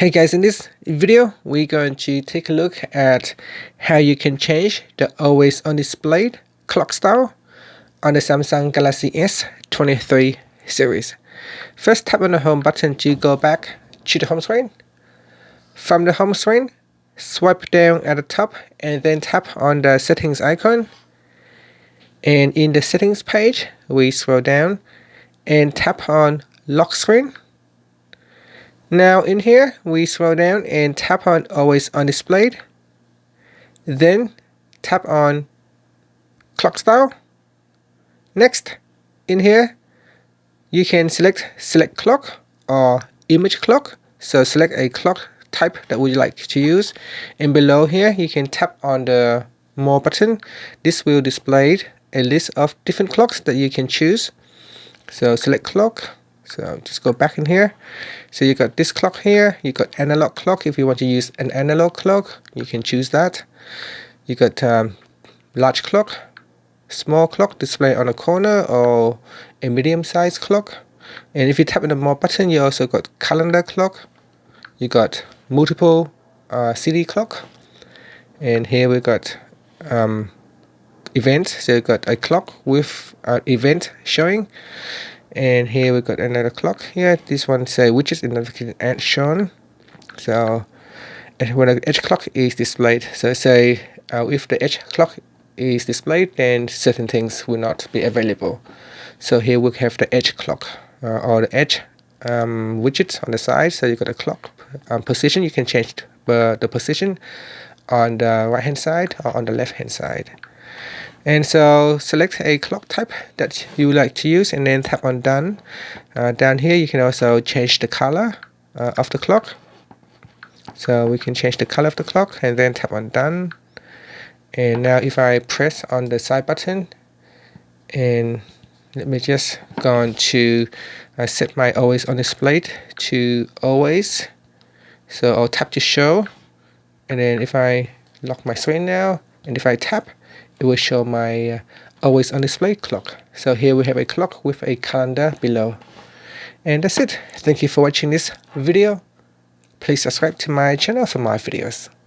Hey guys, in this video we're going to take a look at how you can change the always on display clock style on the Samsung Galaxy S23 series. First, tap on the home button to go back to the home screen. From the home screen, swipe down at the top and then tap on the settings icon. And in the settings page, we scroll down and tap on lock screen. Now in here, we scroll down and tap on always on display. Then tap on clock style. Next, in here, you can select clock or image clock. So select a clock type that would you like to use. And below here, you can tap on the more button. This will display a list of different clocks that you can choose. So select clock. So just go back in here. So you got this clock here. You got analog clock. If you want to use an analog clock, you can choose that. You got large clock, small clock display on a corner, or a medium-sized clock. And if you tap on the more button, you also got calendar clock. You got multiple city clock. And here we got events. So you got a clock with an event showing. And here we got another clock here. This one say widgets and notification add shown. So when the edge clock is displayed, so say if the edge clock is displayed, then certain things will not be available. So here we have the edge clock or the edge widget on the side. So you got a clock position. You can change the position on the right hand side or on the left hand side. And so select a clock type that you would like to use and then tap on done. Down here you can also change the color of the clock. So we can change the color of the clock and then tap on done. And now if I press on the side button, and let me just go on to set my always on display to always. So I'll tap to show, and then if I lock my screen now, and if I tap, it will show my always on display clock. So here we have a clock with a calendar below. And that's it. Thank you for watching this video. Please subscribe to my channel for more videos.